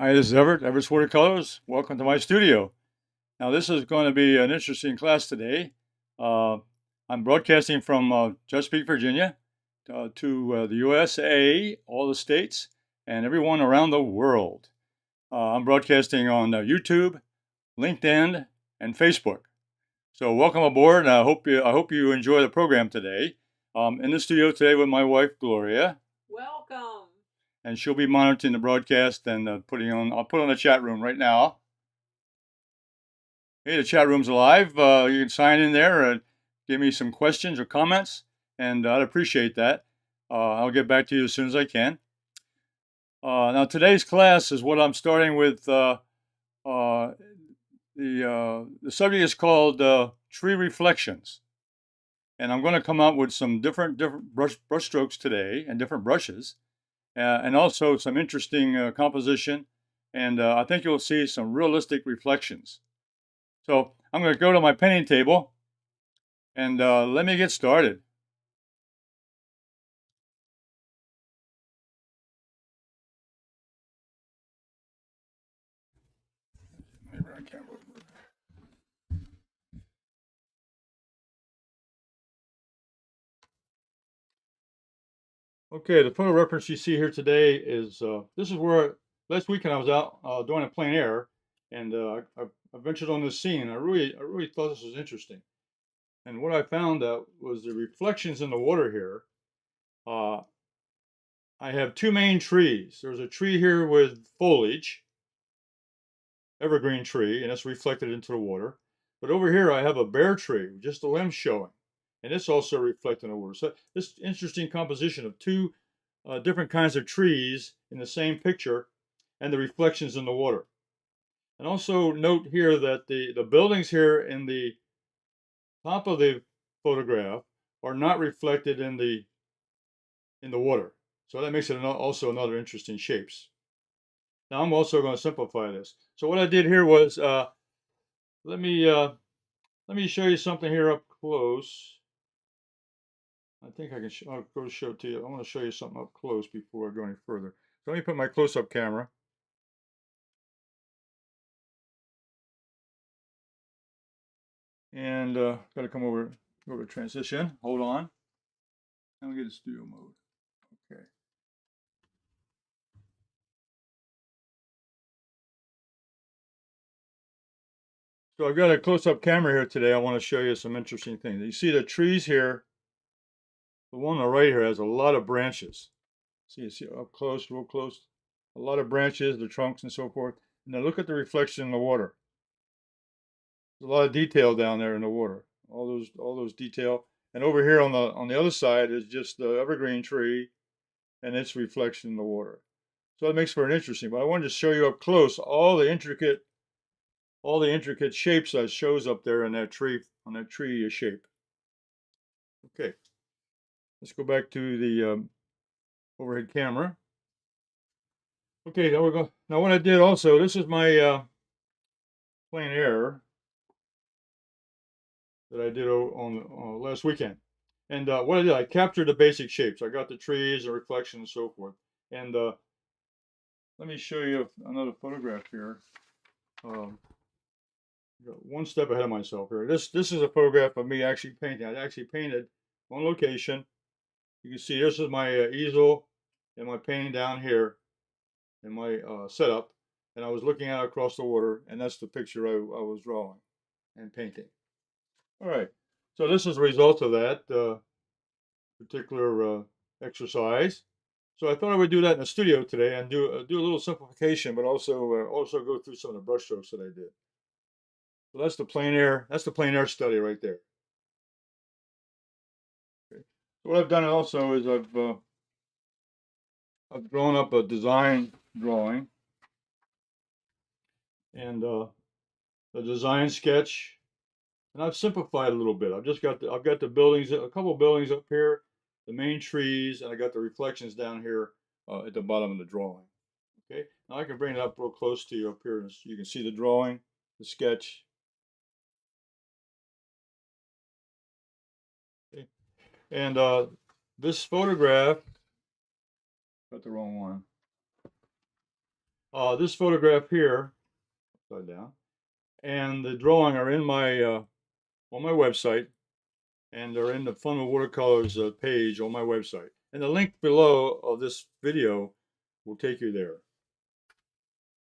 Hi, this is Everett, Everett's Watercolors. Welcome to my studio. Now, this is going to be an interesting class today. I'm broadcasting from Chesapeake, Virginia, to the USA, all the states, and everyone around the world. I'm broadcasting on YouTube, LinkedIn, and Facebook. So, welcome aboard. And I hope you enjoy the program today. In the studio today with my wife Gloria. Welcome. And she'll be monitoring the broadcast and I'll put on the chat room right now. Hey, the chat room's alive. You can sign in there and give me some questions or comments, and I'd appreciate that. I'll get back to you as soon as I can. Now, today's class is what I'm starting with. The subject is called tree reflections, and I'm going to come out with some different brush strokes today and different brushes, and also some interesting composition, and I think you'll see some realistic reflections. So I'm going to go to my painting table and let me get started. Okay, the photo reference you see here today is this is where last weekend I was out doing a plein air, and I ventured on this scene. I really thought this was interesting. And what I found out was the reflections in the water here. Uh, I have two main trees. There's a tree here with foliage, evergreen tree, and it's reflected into the water. But over here I have a bare tree, just the limbs showing, and it's also reflected in the water. So this interesting composition of two different kinds of trees in the same picture and the reflections in the water. And also note here that the buildings here in the top of the photograph are not reflected in the water. So that makes it also another interesting shapes. Now I'm also going to simplify this. So what I did here was let me uh, let me show you something here up close. I think I can. I'll go show it to you. I want to show you something up close before I go any further. So let me put my close-up camera. And got to go to transition. Hold on. Now we get to studio mode. Okay. So I've got a close-up camera here today. I want to show you some interesting things. You see the trees here. The one on the right here has a lot of branches. See up close, real close. A lot of branches, the trunks and so forth. Now look at the reflection in the water. There's a lot of detail down there in the water. All those detail. And over here on the other side is just the evergreen tree and its reflection in the water. So that makes for an interesting, but I wanted to show you up close all the intricate shapes that shows up there in that tree, on that tree shape. Okay, let's go back to the overhead camera. Okay, now we're going. Now what I did also, this is my plein air that I did on last weekend. And what I did, I captured the basic shapes. I got the trees, the reflection, and so forth. And let me show you another photograph here. Um, got one step ahead of myself here. This is a photograph of me actually painting. I actually painted on location. You can see this is my easel and my painting down here in my setup. And I was looking out across the water, and that's the picture I was drawing and painting. All right. So this is the result of that particular exercise. So I thought I would do that in the studio today and do a little simplification, but also go through some of the brush strokes that I did. So that's the plein air. That's the plein air study right there. Okay. So what I've done also is I've drawn up a design drawing and a design sketch, and I've simplified a little bit. I've got the buildings, a couple buildings up here, the main trees, and I got the reflections down here at the bottom of the drawing. Okay, now I can bring it up real close to you up here, and you can see the drawing, the sketch. Okay. And this photograph, got the wrong one. This photograph here, upside down, and the drawing are in my on my website, and they're in the Fun with Watercolors page on my website. And the link below of this video will take you there.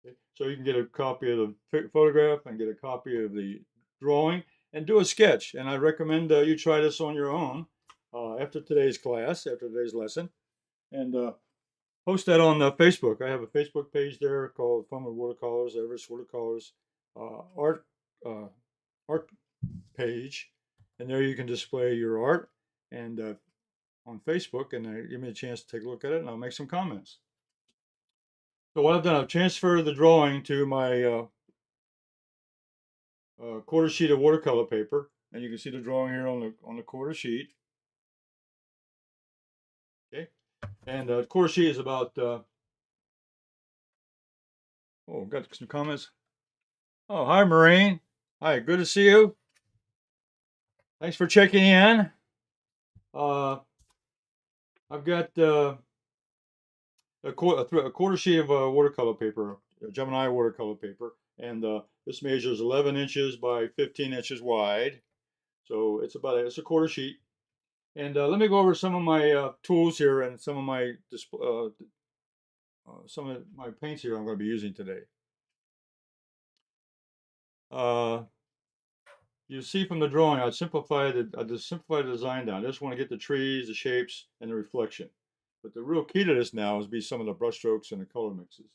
Okay? So you can get a copy of the photograph and get a copy of the drawing and do a sketch. And I recommend you try this on your own after today's class, after today's lesson, and post that on Facebook. I have a Facebook page there called Fun with Watercolors, Everett's Watercolors art art page, and there you can display your art and on Facebook, and give me a chance to take a look at it, and I'll make some comments. So what I've done, I've transferred the drawing to my quarter sheet of watercolor paper, and you can see the drawing here on the quarter sheet. Okay, and the quarter sheet is about. Oh, got some comments. Oh, hi, Marine. Hi, good to see you. Thanks for checking in. I've got a quarter sheet of watercolor paper, Gemini watercolor paper, and this measures 11 inches by 15 inches wide. So it's a quarter sheet. And let me go over some of my tools here and some of my paints here I'm going to be using today. You see from the drawing, I just simplified the design down. I just want to get the trees, the shapes, and the reflection. But the real key to this now is some of the brush strokes and the color mixes.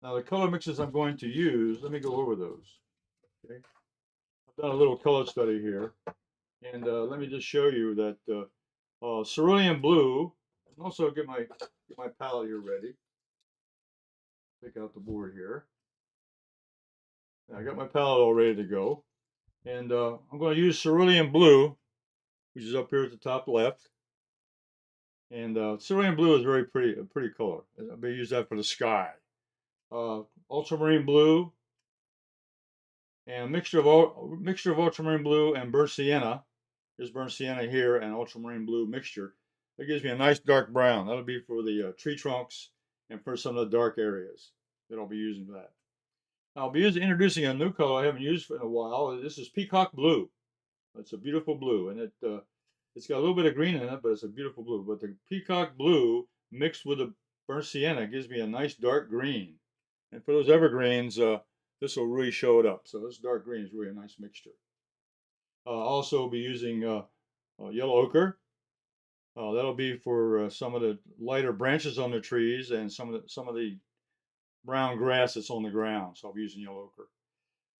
Now the color mixes I'm going to use, let me go over those. Okay, I've done a little color study here, and let me just show you that cerulean blue. And also get my palette here ready. Take out the board here. I got my palette all ready to go, and I'm going to use cerulean blue, which is up here at the top left. And cerulean blue is a pretty color. I'm going to use that for the sky. Ultramarine blue, and a mixture of ultramarine blue and burnt sienna. There's burnt sienna here and ultramarine blue mixture. That gives me a nice dark brown. That'll be for the tree trunks and for some of the dark areas that I'll be using for that. I'll be introducing a new color I haven't used in a while. This is Peacock blue. It's a beautiful blue, and it's got a little bit of green in it, but it's a beautiful blue. But the Peacock blue mixed with the burnt sienna gives me a nice dark green. And for those evergreens, this will really show it up. So this dark green is really a nice mixture. Also be using yellow ochre. That'll be for some of the lighter branches on the trees and some of the brown grass that's on the ground. So I'll be using yellow ochre.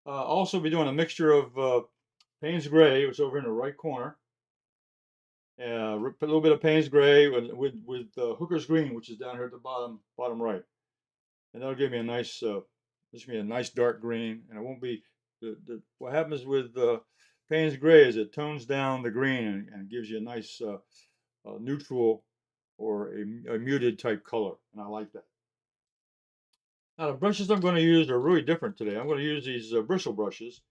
Also be doing a mixture of Payne's gray, which is over in the right corner. A little bit of Payne's gray with Hooker's green, which is down here at the bottom right, and that'll give me a nice dark green. And it won't be what happens with Payne's gray is it tones down the green and gives you a nice neutral or a muted type color, and I like that. Now the brushes I'm going to use are really different today. I'm going to use these bristle brushes.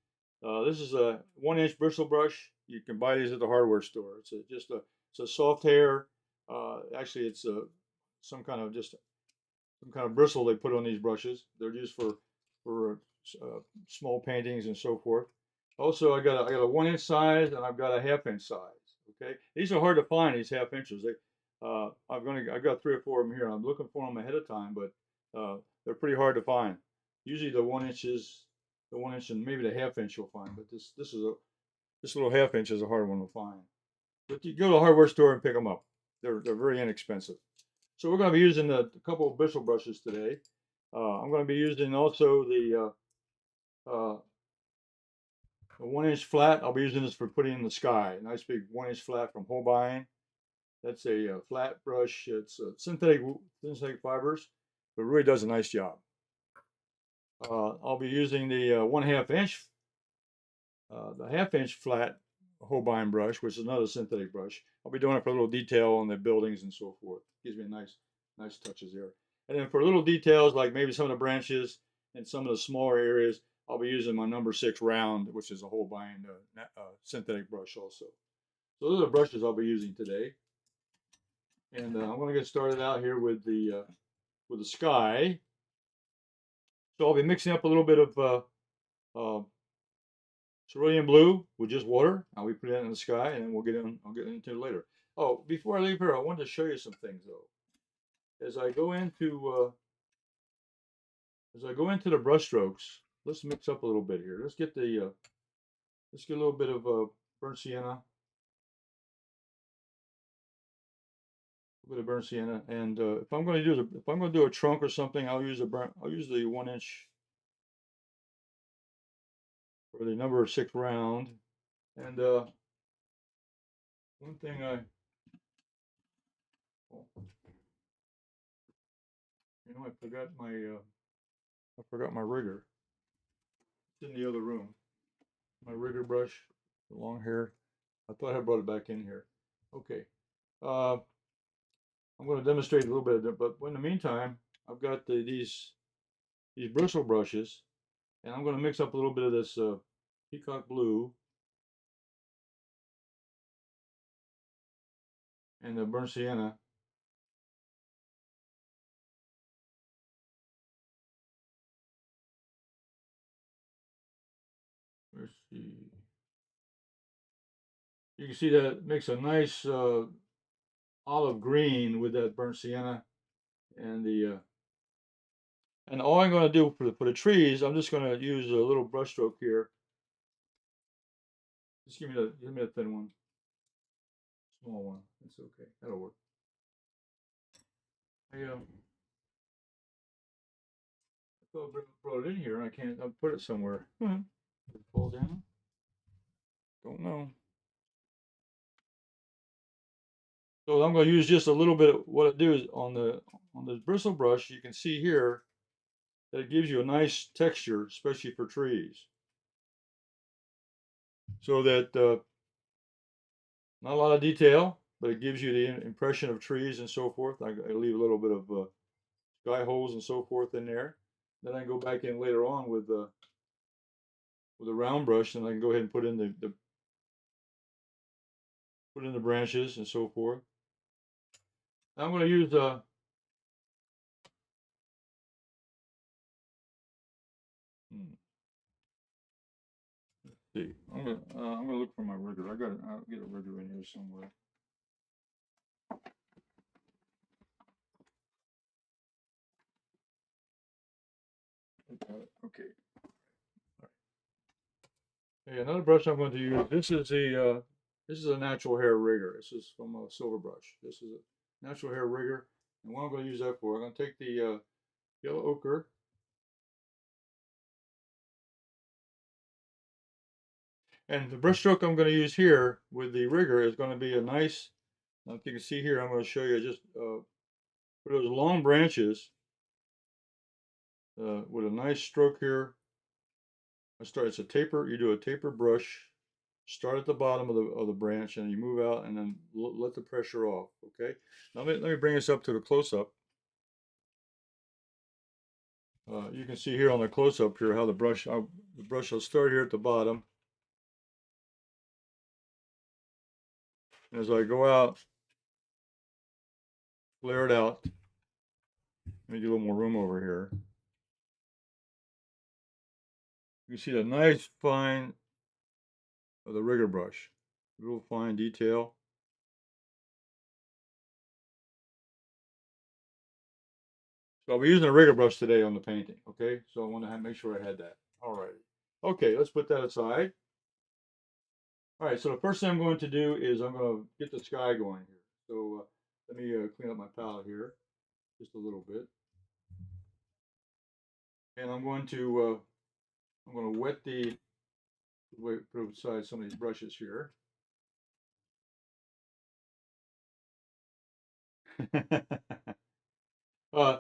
This is a 1-inch bristle brush. You can buy these at the hardware store. It's a soft hair. Actually, it's some kind of bristle they put on these brushes. They're used for small paintings and so forth. Also, I got a 1-inch size and I've got a 1/2-inch size. Okay, these are hard to find. These 1/2 inches. I've got 3 or 4 of them here. I'm looking for them ahead of time, but they're pretty hard to find. Usually the 1 inch and maybe the 1/2 inch you'll find, but this little 1/2 inch is a hard one to find. But you go to the hardware store and pick them up. They're very inexpensive. So we're going to be using a couple of bristle brushes today. I'm going to be using also the 1-inch flat. I'll be using this for putting in the sky. A nice big 1-inch flat from Holbein. That's a flat brush. It's synthetic fibers, but it really does a nice job. I'll be using the 1/2 inch, the 1/2 inch flat Holbein brush, which is another synthetic brush. I'll be doing it for a little detail on the buildings and so forth. Gives me nice touches there. And then for little details like maybe some of the branches and some of the smaller areas, I'll be using my number 6 round, which is a Holbein synthetic brush also. So those are the brushes I'll be using today. And I'm going to get started out here with the with the sky. So I'll be mixing up a little bit of cerulean blue with just water. I'll be putting it in the sky, and then I'll get into it later. Oh, before I leave here, I wanted to show you some things though. As I go into the brush strokes, let's mix up a little bit here. Let's get a little bit of burnt sienna, a bit of burnt sienna, and if I'm going to do a trunk or something, I'll use the 1 inch or the number 6 round. And one thing oh, I forgot my rigger. It's in the other room. My rigger brush, the long hair. I thought I brought it back in here. Okay. I'm going to demonstrate a little bit of it, but in the meantime, I've got these bristle brushes, and I'm going to mix up a little bit of this Peacock blue and the burnt sienna. Let's see. You can see that it makes a nice olive green with that burnt sienna, and all I'm going to do for the trees, I'm just going to use a little brush stroke here. Just give me the thin one, small one. It's okay. That'll work. I thought I brought it in here, and I put it somewhere. Did it fall down? Don't know. So I'm going to use just a little bit of what it do is on the bristle brush. You can see here that it gives you a nice texture, especially for trees. So that not a lot of detail, but it gives you the impression of trees and so forth. I leave a little bit of sky holes and so forth in there. Then I can go back in later on with a round brush, and I can go ahead and put in the branches and so forth. Now I'm going to use let's see. I'm gonna look for my rigger. I'll get a rigger in here somewhere. Okay. Okay, another brush I'm going to use. This is a natural hair rigger. This is from a silver brush. This is a natural hair rigger, and what I'm going to use that for, I'm going to take the yellow ochre, and the brush stroke I'm going to use here with the rigger is going to be a nice. Now, if you can see here, I'm going to show you just for those long branches with a nice stroke here. It's a taper. You do a taper brush. Start at the bottom of the branch, and you move out, and then let the pressure off. Okay. Now let me bring this up to the close up. You can see here on the close up here how the brush will start here at the bottom, and as I go out, flare it out. Let me do a little more room over here. You can see the nice fine of the rigger brush, real fine detail. So I'll be using a rigger brush today on the painting. Okay, so I want to make sure I had that. All right. Okay, let's put that aside. All right, so the first thing I'm going to do is I'm going to get the sky going here. So let me clean up my palette here just a little bit, and I'm going to wet put aside some of these brushes here. uh,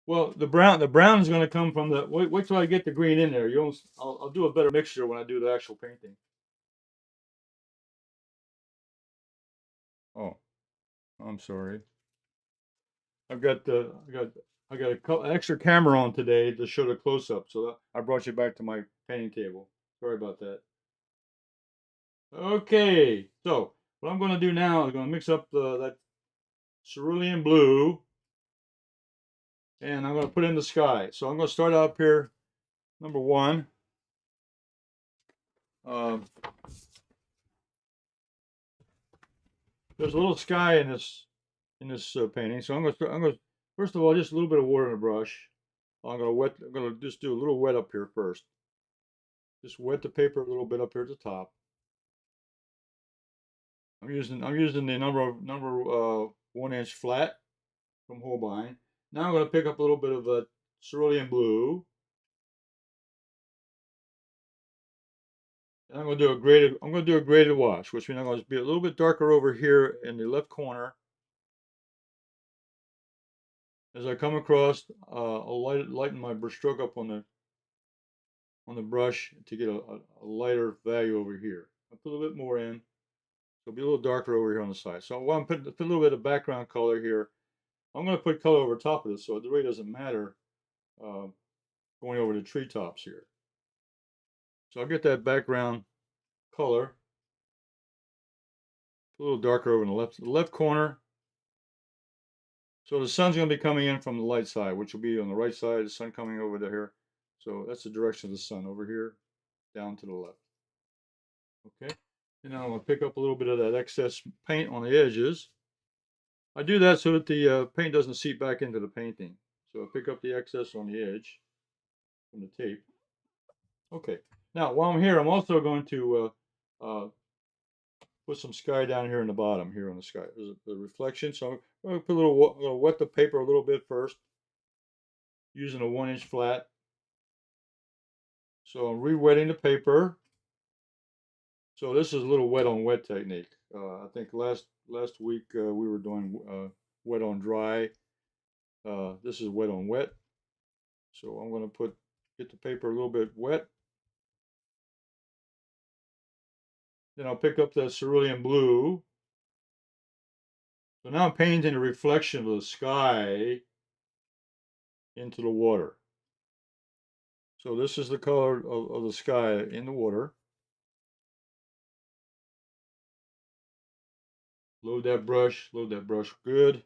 well, the brown is going to come from the. Wait till I get the green in there. I'll do a better mixture when I do the actual painting. Oh, I'm sorry. I've got I got an extra camera on today to show the close up, so I brought you back to my painting table. Sorry about that. Okay, so what I'm going to do now is going to mix up that cerulean blue and I'm going to put in the sky. So I'm going to start up here, number one. There's a little sky in this painting, so I'm going to first of all just a little bit of water in the brush. I'm going to just do a little wet up here first. Just wet the paper a little bit up here at the top. I'm using the number 1" flat from Holbein. Now I'm going to pick up a little bit of a cerulean blue. And I'm going to do a graded wash, which means I'm going to be a little bit darker over here in the left corner. As I come across, I'll lighten my brush stroke up on the brush to get a lighter value over here. I'll put a little bit more in. So it'll be a little darker over here on the side. So while I'm put a little bit of background color here, I'm going to put color over top of this, so it really doesn't matter going over the treetops here. So I'll get that background color a little darker over in the left corner. So the sun's going to be coming in from the light side, which will be on the right side, the sun coming over here. So that's the direction of the sun, over here, down to the left. Okay, and now I'm going to pick up a little bit of that excess paint on the edges. I do that so that the paint doesn't seep back into the painting. So I pick up the excess on the edge from the tape. Okay, now while I'm here, I'm also going to put some sky down here in the bottom, here on the sky. There's the reflection, so I'm going to put I'm going to wet the paper a little bit first, using a 1" flat. So I'm re-wetting the paper. So this is a little wet on wet technique. I think last week we were doing wet on dry. This is wet on wet. So I'm going to get the paper a little bit wet. Then I'll pick up the cerulean blue. So now I'm painting the reflection of the sky into the water. So this is the color of the sky in the water. Load that brush good.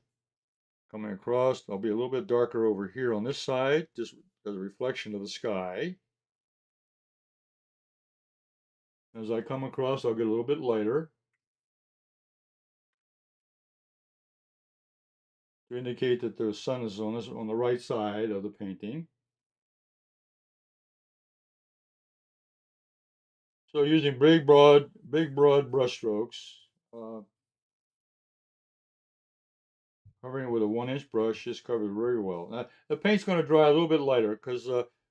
Coming across, I'll be a little bit darker over here on this side, just as a reflection of the sky. As I come across, I'll get a little bit lighter to indicate that the sun is on the right side of the painting. So using big broad brush strokes, covering it with a 1" brush, just covered very well. Now, the paint's going to dry a little bit lighter because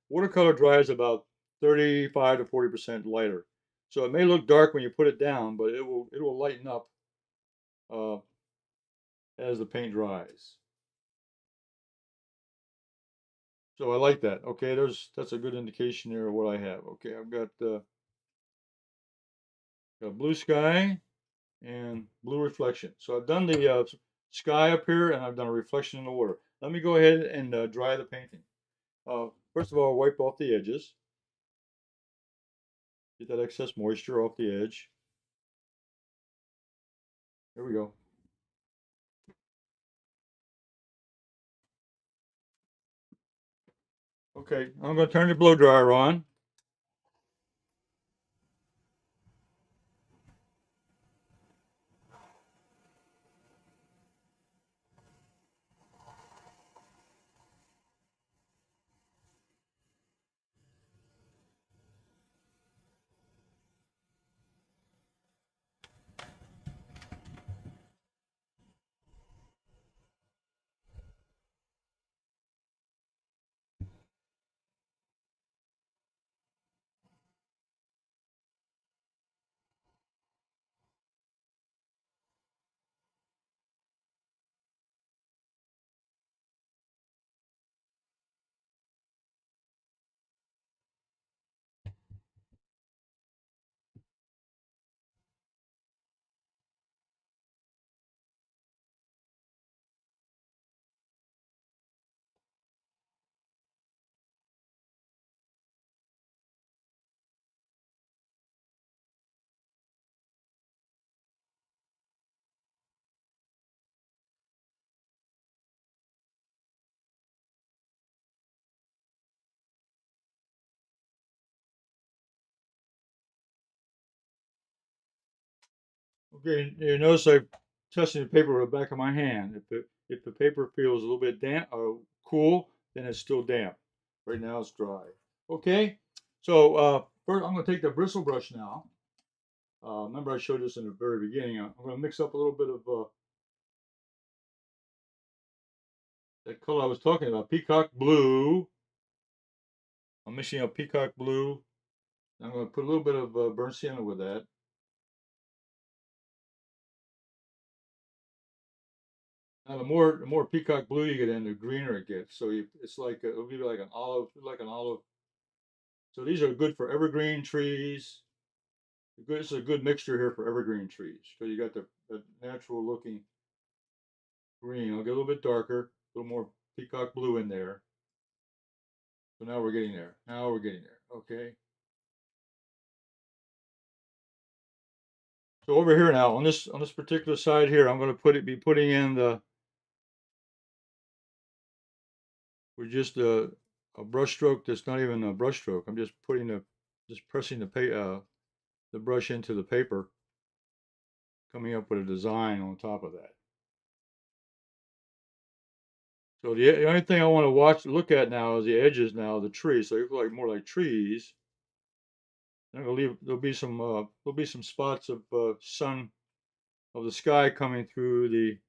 watercolor dries about 35 to 40% lighter. So it may look dark when you put it down, but it will lighten up as the paint dries. So I like that. Okay, that's a good indication there of what I have. Okay, I've got blue sky and blue reflection. So I've done the sky up here, and I've done a reflection in the water. Let me go ahead and dry the painting. First of all, wipe off the edges. Get that excess moisture off the edge. There we go. Okay, I'm going to turn the blow dryer on. Okay, you notice I'm testing the paper with the back of my hand. If the paper feels a little bit damp or cool, then it's still damp. Right now it's dry. Okay, so first I'm going to take the bristle brush now. Remember I showed this in the very beginning. I'm going to mix up a little bit of that color I was talking about, peacock blue. I'm mixing up peacock blue. I'm going to put a little bit of burnt sienna with that. Now, the more peacock blue you get in, the greener it gets. So it's like it'll be like an olive. So these are good for evergreen trees. This is a good mixture here for evergreen trees because you got the natural looking green. I'll get a little bit darker, a little more peacock blue in there. So now we're getting there. Now we're getting there. Okay. So over here now on this particular side here, I'm going to be putting in the with just a brush stroke that's not even a brush stroke. I'm just pressing the brush into the paper, coming up with a design on top of that. So the only thing I want to look at now is the edges now of the tree. So you look like more like trees. I'm gonna leave. There'll be some spots of sun of the sky coming through the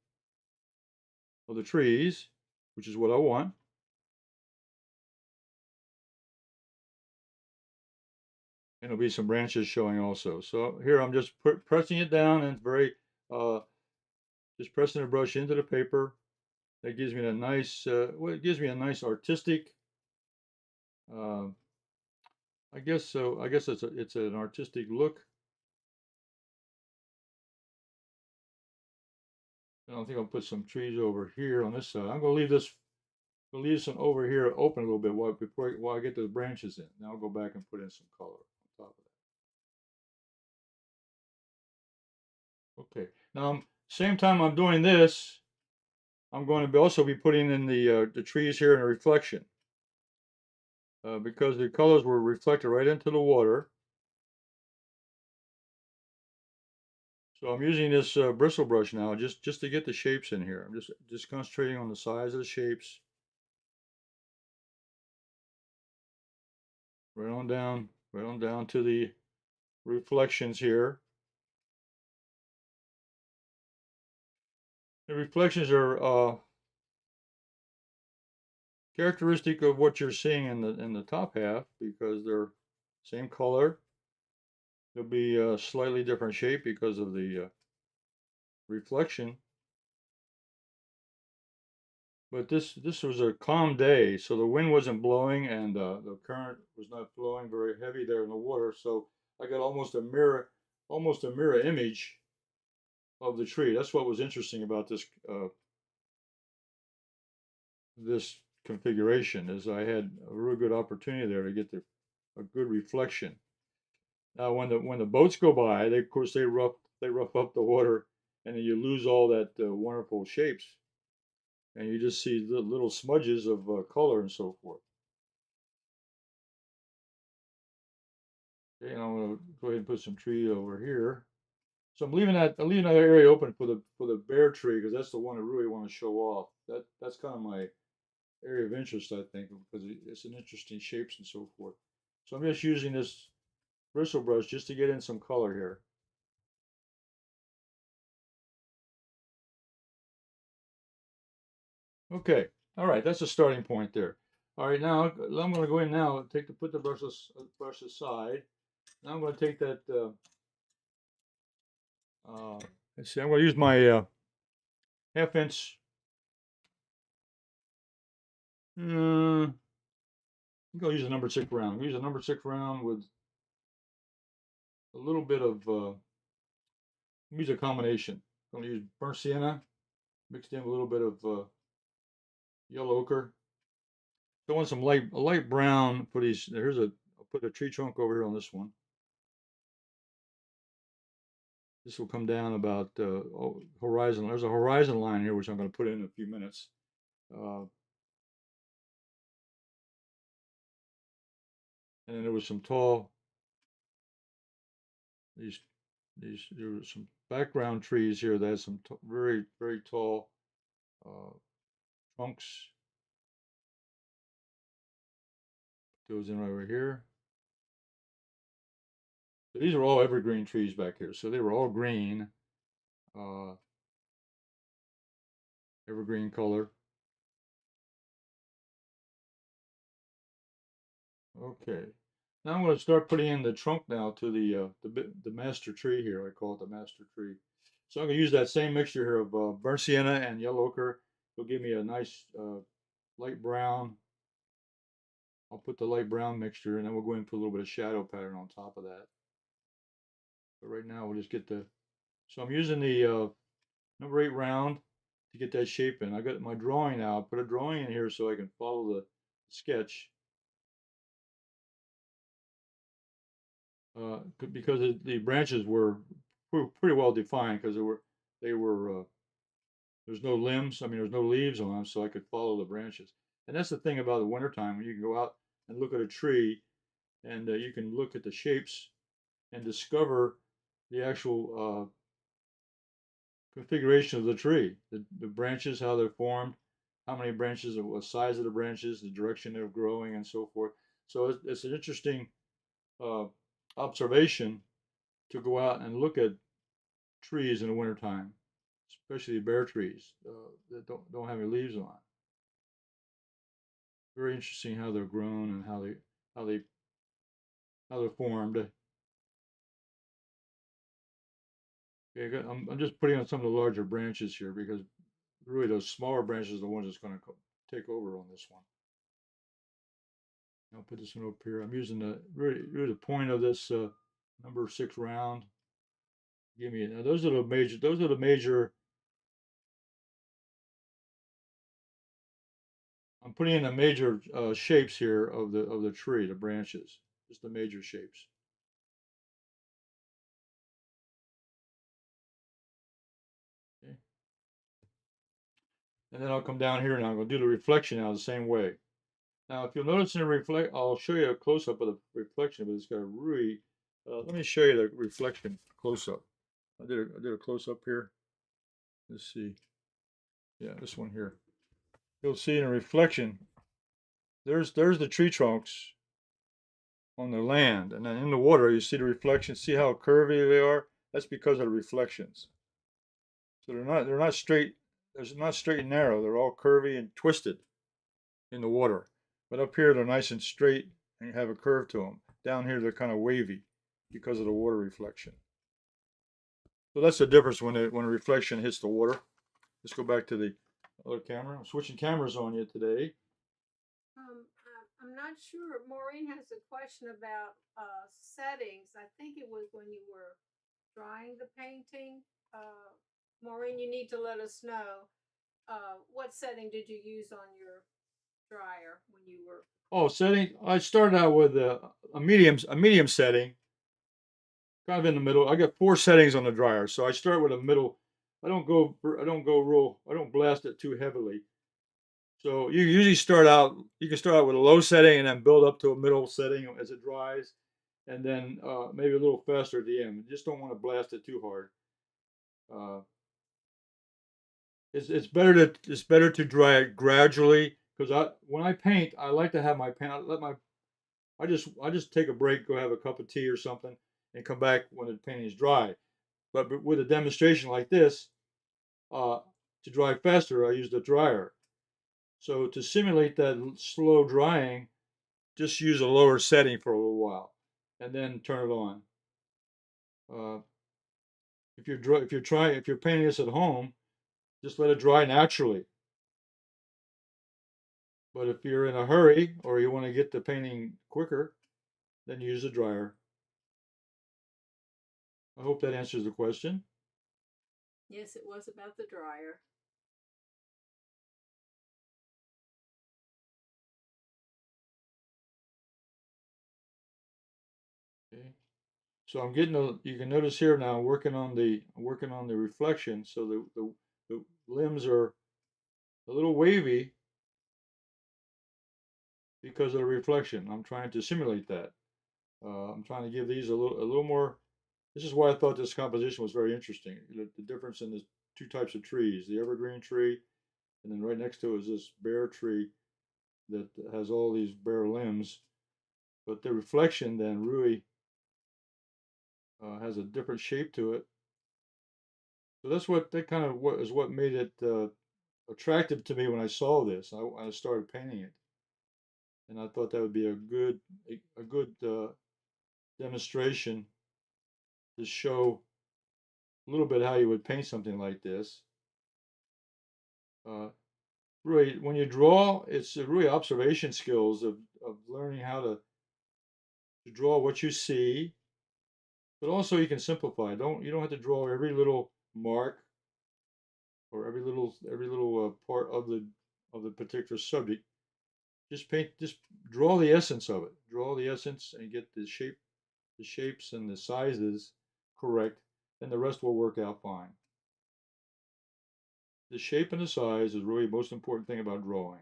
trees, which is what I want. And there'll be some branches showing also. So here I'm just pressing it down and uh, just pressing the brush into the paper. That gives me a nice, well, it gives me a nice artistic. Uh, I guess so. I guess it's an artistic look. And I think I'll put some trees over here on this side. I'm gonna leave this, some over here open a little bit while I get the branches in. Now I'll go back and put in some color on top of that. Okay. Now, same time I'm doing this, I'm going to also be putting in the trees here in a reflection because the colors were reflected right into the water. So I'm using this bristle brush now just to get the shapes in here. I'm just concentrating on the size of the shapes. Right on down to the reflections here. The reflections are characteristic of what you're seeing in the top half because they're same color. There'll be a slightly different shape because of the reflection. But this was a calm day, so the wind wasn't blowing and the current was not flowing very heavy there in the water. So I got almost a mirror image of the tree. That's what was interesting about this configuration is I had a real good opportunity there to get a good reflection. Now, when the boats go by, of course they rough up the water, and then you lose all that wonderful shapes, and you just see the little smudges of color and so forth. Okay, and I'm going to go ahead and put some tree over here. So I'm leaving that area open for the bear tree because that's the one I really want to show off. That's kind of my area of interest, I think, because it's an interesting shapes and so forth. So I'm just using this bristle brush just to get in some color here. Okay, all right, that's a starting point there. All right, now I'm going to go in now and put the brush aside. Now I'm going to take that. Let's see, I'm going to use my half-inch. I'm going to use a number 6 round. I'm going to use a number 6 round with a little bit of. Use a combination. I'm going to use burnt sienna mixed in with a little bit of yellow ochre. So I want some a light brown for these. I'll put a tree trunk over here on this one. This will come down about horizon. There's a horizon line here, which I'm going to put in a few minutes. And then there was some these there were some background trees here that had some very, very tall trunks. Goes in right over here. So these are all evergreen trees back here. So they were all green, uh, evergreen color. Okay. Now I'm going to start putting in the trunk now to the master tree here. I call it the master tree. So I'm going to use that same mixture here of burnt sienna and yellow ochre. It'll give me a nice light brown. I'll put the light brown mixture, and then we'll go in and put a little bit of shadow pattern on top of that. But right now we'll just get the. So I'm using the number 8 round to get that shape in. I got my drawing now. I put a drawing in here so I can follow the sketch. Because the branches were pretty well defined because they were there's no limbs. I mean, there's no leaves on them, so I could follow the branches. And that's the thing about the wintertime when you can go out and look at a tree, and you can look at the shapes and discover the actual configuration of the tree, the branches, how they're formed, how many branches, the size of the branches, the direction they're growing, and so forth. So it's an interesting uh, observation to go out and look at trees in the wintertime, especially bare trees that don't have any leaves on. Very interesting how they're grown and how they how they're formed. Okay, I'm just putting on some of the larger branches here because really those smaller branches are the ones that's going to take over on this one. I'll put this one up here. I'm using really the point of this number 6 round. Give me now. Those are the major. Those are the major. I'm putting in the major shapes here of the tree, the branches, just the major shapes. Okay. And then I'll come down here and I'm going to do the reflection now the same way. Now, if you'll notice in the reflect, I'll show you a close up of the reflection, but it's got a really. Let me show you the reflection close up. I did a close up here. Let's see. Yeah, this one here. You'll see in a reflection. There's the tree trunks on the land, and then in the water you see the reflections. See how curvy they are? That's because of the reflections. So they're not straight. They're not straight and narrow. They're all curvy and twisted in the water. But up here they're nice and straight and have a curve to them. Down here they're kind of wavy because of the water reflection. So that's the difference when a reflection hits the water. Let's go back to the other camera. I'm switching cameras on you today. I'm not sure. Maureen has a question about settings. I think it was when you were drying the painting. Maureen, you need to let us know what setting did you use on your dryer when you were. Oh, setting. I started out with a medium setting, kind of in the middle. I got 4 settings on the dryer, so I start with a middle. I don't blast it too heavily. So you usually start out. You can start out with a low setting and then build up to a middle setting as it dries, and then maybe a little faster at the end. You just don't want to blast it too hard. Uh, it's better to dry it gradually because when I paint, I like to have my paint. I just take a break, go have a cup of tea or something, and come back when the painting is dry. But with a demonstration like this, uh, to dry faster, I use the dryer. So to simulate that slow drying, just use a lower setting for a little while, and then turn it on. Uh, if you're painting this at home, just let it dry naturally. But if you're in a hurry or you want to get the painting quicker, then use a dryer. I hope that answers the question. Yes, it was about the dryer. Okay. So I'm getting you can notice here now working on the reflection. So the limbs are a little wavy because of the reflection. I'm trying to simulate that. I'm trying to give these a little more This is why I thought this composition was very interesting. The difference in the two types of trees, the evergreen tree, and then right next to it is this bare tree that has all these bare limbs. But the reflection then really has a different shape to it. So that kind of what made it attractive to me when I saw this. I started painting it, and I thought that would be a good demonstration to show a little bit how you would paint something like this. Uh, really, when you draw, it's really observation skills of learning how to draw what you see, but also you can simplify. You don't have to draw every little mark or every little part of the particular subject. Just draw the essence of it. Draw the essence and get the shapes and the sizes correct, and the rest will work out fine. The shape and the size is really the most important thing about drawing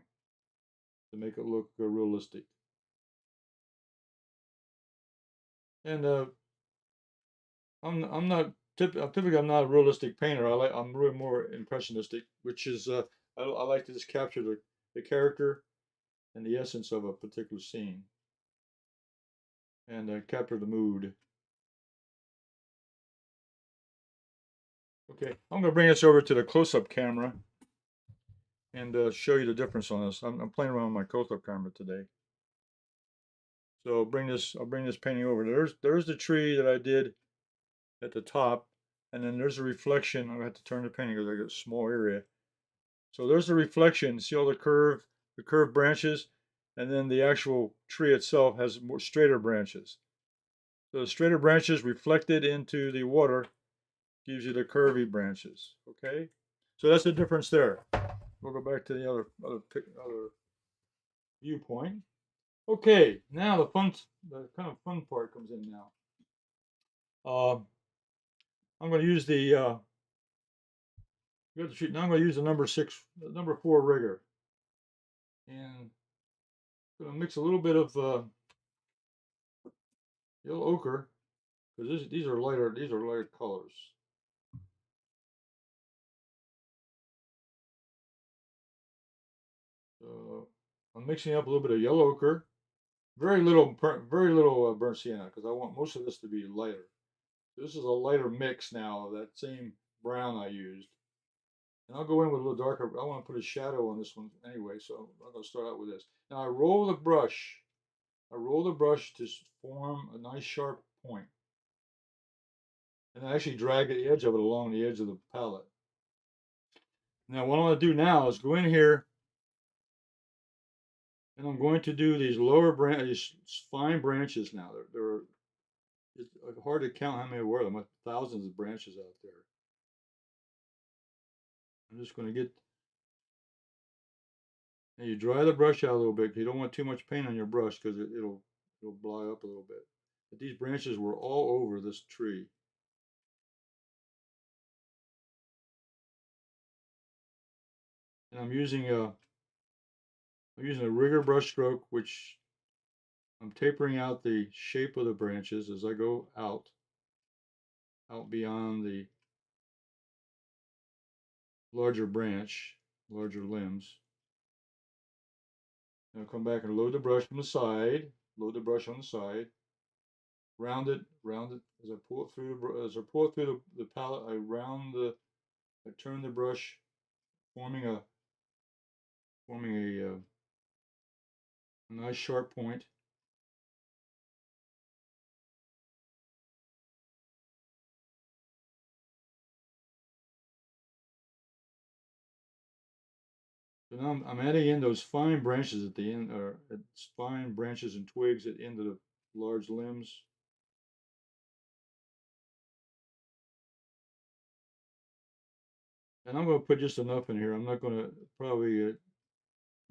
to make it look realistic. And I'm not typically I'm not a realistic painter. I'm really more impressionistic, which is I like to just capture the character and the essence of a particular scene and capture the mood. Okay, I'm going to bring this over to the close-up camera and show you the difference on this. I'm playing around with my close-up camera today. So I'll bring this painting over. There's the tree that I did at the top, and then there's a reflection. I'm gonna have to turn the painting because I got a small area. So there's the reflection. See all the curved branches, and then the actual tree itself has more straighter branches. So the straighter branches reflected into the water gives you the curvy branches. Okay, so that's the difference there. We'll go back to the other viewpoint. Okay, now the kind of fun part comes in now. Uh, I'm going to use now I'm going to use the number 4 rigger, and I'm going to mix a little bit of yellow ochre because these are lighter colors. So I'm mixing up a little bit of yellow ochre, very little burnt sienna because I want most of this to be lighter. So this is a lighter mix now of that same brown I used. And I'll go in with a little darker. I want to put a shadow on this one anyway, so I'm going to start out with this. Now I roll the brush. I roll the brush to form a nice sharp point. And I actually drag the edge of it along the edge of the palette. Now what I'm going to do now is go in here and I'm going to do these these fine branches now. It's hard to count how many there were. There must be thousands of branches out there. I'm just going to get, and you dry the brush out a little bit. You don't want too much paint on your brush because it'll dry up a little bit. But these branches were all over this tree. And I'm using a rigger brush stroke, which I'm tapering out the shape of the branches as I go out beyond the larger branch, larger limbs. And I'll come back and load the brush from the side, load the brush on the side, round it as I pull it through the palette. I turn the brush, forming a nice sharp point. So now I'm adding in those fine branches at the end, or fine branches and twigs at the end of the large limbs. And I'm going to put just enough in here. I'm not going to probably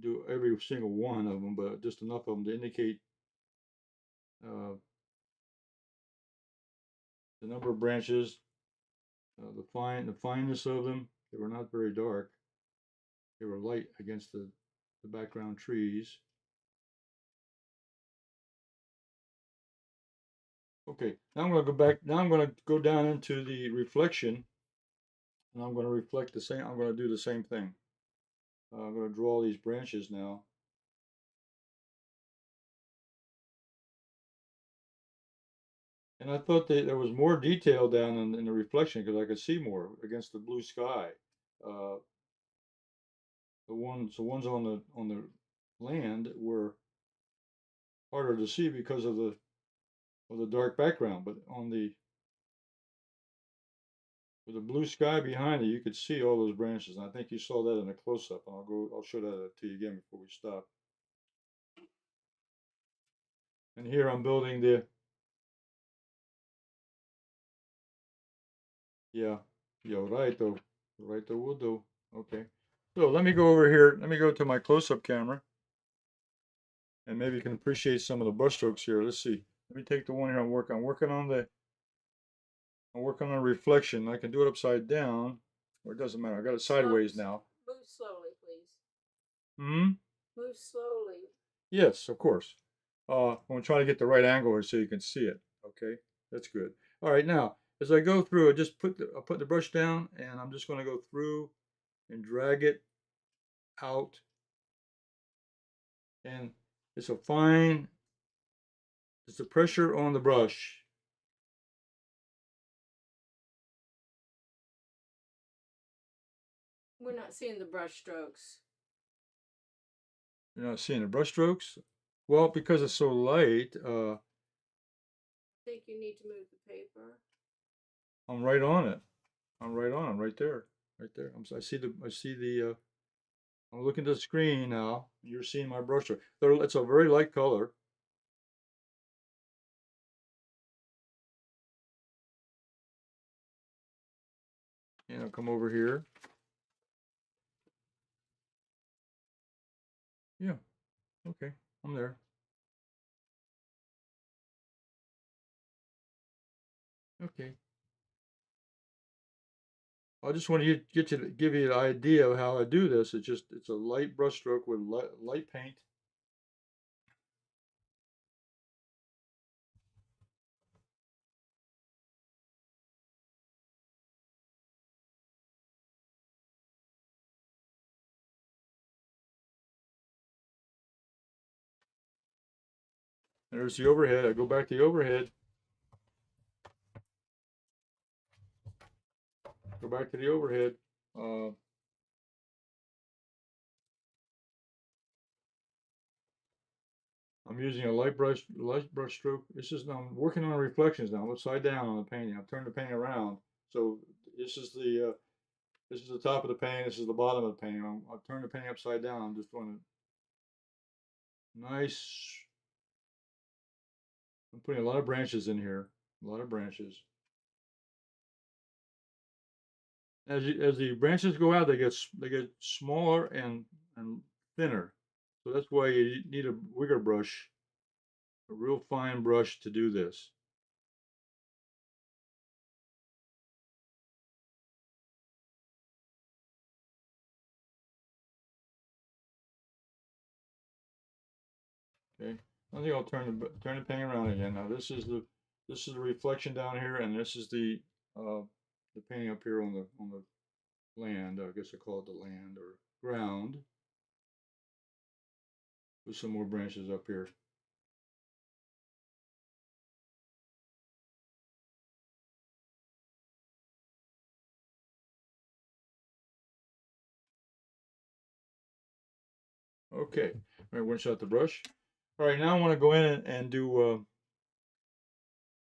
do every single one of them, but just enough of them to indicate uh, the number of branches, the fineness of them. They were not very dark. They were light against the background trees. Okay, now I'm going to go back. Now I'm going to go down into the reflection, and I'm going to reflect the same. I'm going to do the same thing. I'm going to draw these branches now. And I thought that there was more detail down in the reflection because I could see more against the blue sky. Uh, the ones on the land were harder to see because of the dark background, but on the with the blue sky behind it, you could see all those branches. And I think you saw that in a close up. I'll show that to you again before we stop. And here I'm building the yeah, right though will do. Okay. So let me go over here. Let me go to my close up camera. And maybe you can appreciate some of the brush strokes here. Let's see. Let me take the one here. I'm working on a reflection. I can do it upside down, or it doesn't matter. I got it sideways now. Move slowly, please. Hmm. Move slowly. Yes, of course. I'm trying to get the right angle here so you can see it. Okay, that's good. All right, now as I go through, I'll put the brush down, and I'm just going to go through and drag it out, and it's a fine. It's the pressure on the brush. We're not seeing the brush strokes. You're not seeing the brush strokes? Well, because it's so light, I think you need to move the paper. I'm right on it. I'm right on it, right there, right there. I'm looking at the screen now. You're seeing my brush stroke. It's a very light color. And I'll come over here. Yeah, okay, I'm there. Okay. I just want to give you an idea of how I do this. It's a light brush stroke with light paint. There's the overhead. I go back to the overhead. Go back to the overhead. Uh, I'm using a light brush stroke. I'm working on reflections now. I'm upside down on the painting. I've turned the painting around. So this is this is the top of the painting. This is the bottom of the painting. I've turned the painting upside down. I'm just doing a nice. I'm putting a lot of branches in here. A lot of branches. As the branches go out, they get smaller and thinner. So that's why you need a wigger brush, a real fine brush to do this. Okay, I think I'll turn the painting around again. Now this is the reflection down here, and this is the painting up here on the land. I guess I call it the land or ground. With some more branches up here. Okay, all right, rinse out the brush. All right, now I want to go in and do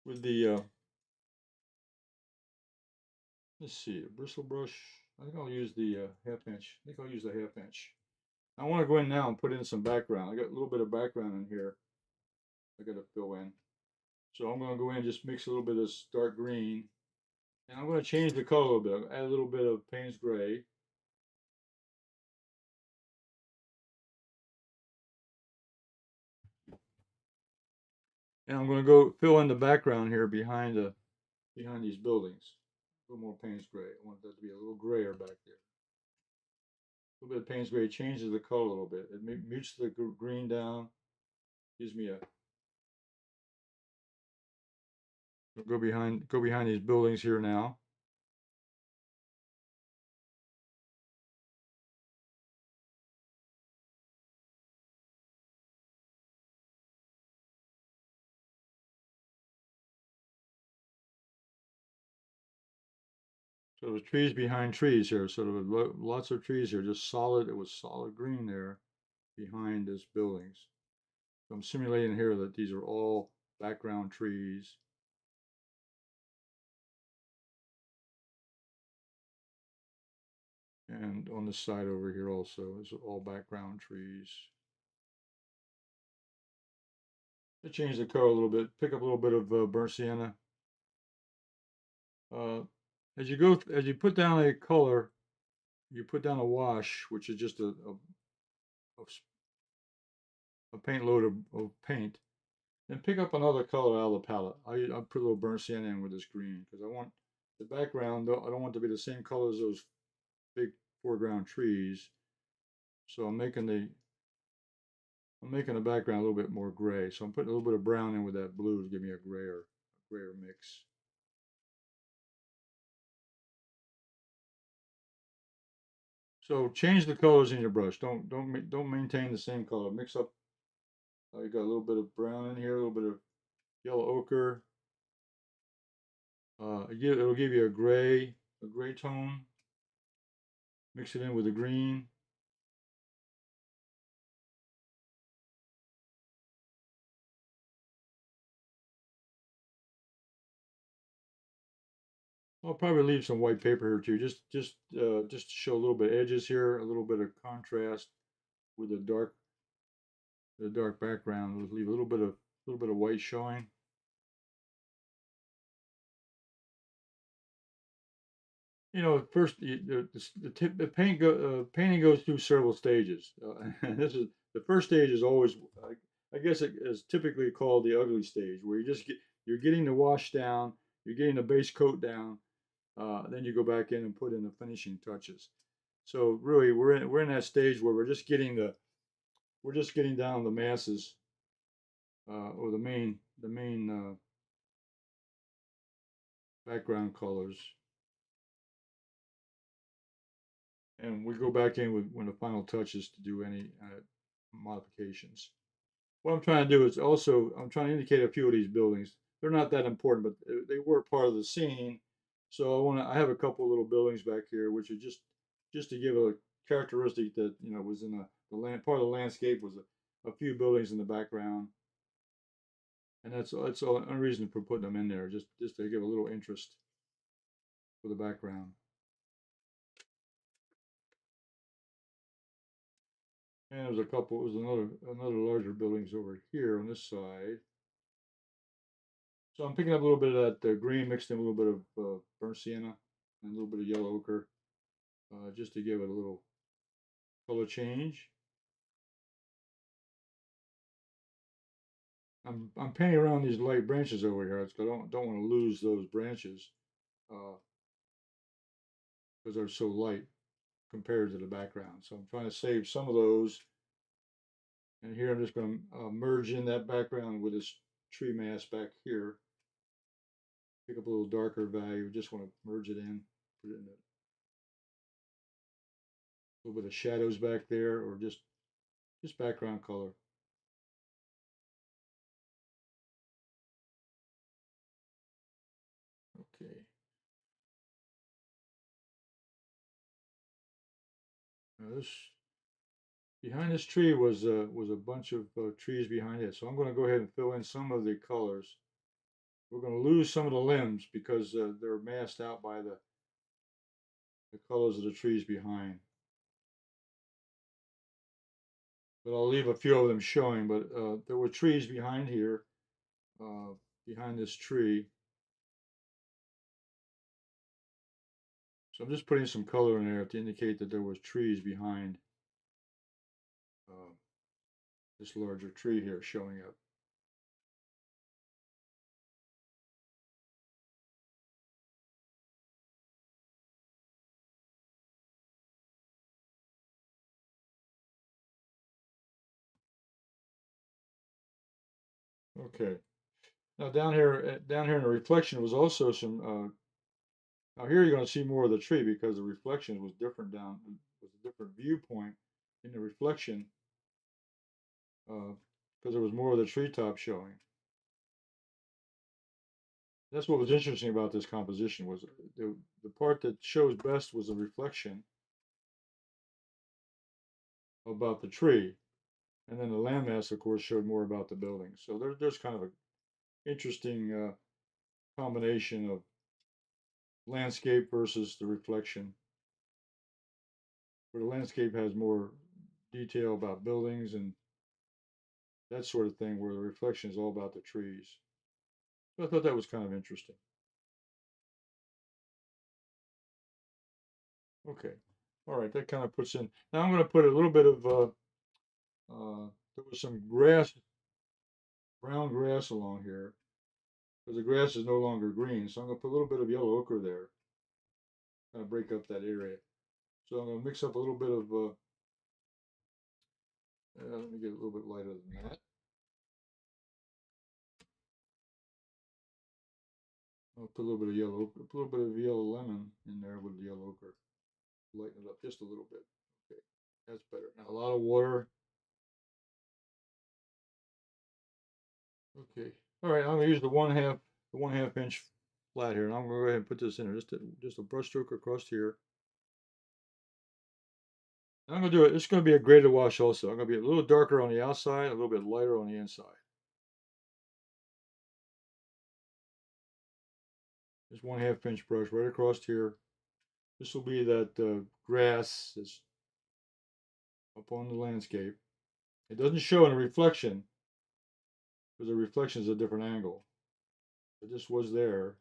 with the let's see, a bristle brush. I think I'll use the half inch. I think I'll use the half inch. I want to go in now and put in some background. I got a little bit of background in here. I got to fill in. So I'm going to go in and just mix a little bit of this dark green. And I'm going to change the color a little bit. Add a little bit of Payne's gray. And I'm going to go fill in the background here behind these buildings. A little more Payne's gray. I want that to be a little grayer back there. A little bit of Payne's gray changes the color a little bit. It mutes the green down. Gives me a We'll go behind these buildings here now. So there's trees behind trees here. So there were lots of trees here, just solid. It was solid green there behind these buildings. So I'm simulating here that these are all background trees. And on the side over here also is all background trees. To change the color a little bit, pick up a little bit of burnt sienna. Uh, as you put down a color, you put down a wash, which is just a paint load of paint. Then pick up another color out of the palette. I put a little burnt sienna in with this green because I want the background. I don't want it to be the same color as those big foreground trees. So I'm making the background a little bit more gray. So I'm putting a little bit of brown in with that blue to give me a grayer mix. So change the colors in your brush. Don't maintain the same color. Mix up. You got a little bit of brown in here, a little bit of yellow ochre. It'll give you a gray tone. Mix it in with the green. I'll probably leave some white paper here too, just to show a little bit of edges here, a little bit of contrast with the dark background. We'll leave a little bit of white showing. You know, first painting goes through several stages. This is the first stage is always, I guess, it is typically called the ugly stage, where you're getting the wash down, you're getting the base coat down, then you go back in and put in the finishing touches. So really, we're in that stage where we're just getting down the masses, or the main background colors, and we go back in with when the final touches to do any modifications. What I'm trying to do is also I'm trying to indicate a few of these buildings. They're not that important, but they were part of the scene. So I have a couple little buildings back here, which are just to give a characteristic that was in the land part of the landscape was a few buildings in the background, and that's all one reason for putting them in there, just to give a little interest for the background. And there's another larger buildings over here on this side. So I'm picking up a little bit of that green mixed in a little bit of burnt sienna and a little bit of yellow ochre, just to give it a little color change. I'm painting around these light branches over here. I don't want to lose those branches because they're so light compared to the background. So I'm trying to save some of those. And here I'm just going to merge in that background with this tree mass back here. Pick up a little darker value. Just want to merge it in, put it in a little bit of shadows back there, or just background color. Okay. Now this behind this tree was a bunch of trees behind it. So I'm going to go ahead and fill in some of the colors. We're going to lose some of the limbs because they're masked out by the colors of the trees behind. But I'll leave a few of them showing. But there were trees behind here, uh, behind this tree. So I'm just putting some color in there to indicate that there was trees behind uh, this larger tree here showing up. Okay. Now down here in the reflection was also some. Now here you're going to see more of the tree because the reflection was different down, was a different viewpoint in the reflection, because there was more of the treetop showing. That's what was interesting about this composition was the part that shows best was the reflection about the tree, and then the landmass, of course, showed more about the building. So there's kind of an interesting combination of landscape versus the reflection, where the landscape has more detail about buildings and that sort of thing, where the reflection is all about the trees. So I thought that was kind of interesting. Okay, all right, that kind of puts in. Now I'm going to put a little bit of. There was some grass, brown grass along here, because the grass is no longer green. So I'm going to put a little bit of yellow ochre there, kind of break up that area. So I'm going to mix up a little bit of. Let me get a little bit lighter than that. I'll put a little bit of yellow, put a little bit of yellow lemon in there with the yellow ochre. Lighten it up just a little bit. Okay, that's better. Now a lot of water. Okay. All right, I'm gonna use the 1/2 inch flat here, and I'm gonna go ahead and put this in there. Just a brush stroke across here. And I'm gonna do it. It's gonna be a graded wash also. I'm gonna be a little darker on the outside, a little bit lighter on the inside. Just 1/2 inch brush right across here. This will be that grass that's up on the landscape. It doesn't show in a reflection because the reflection is a different angle. It just was there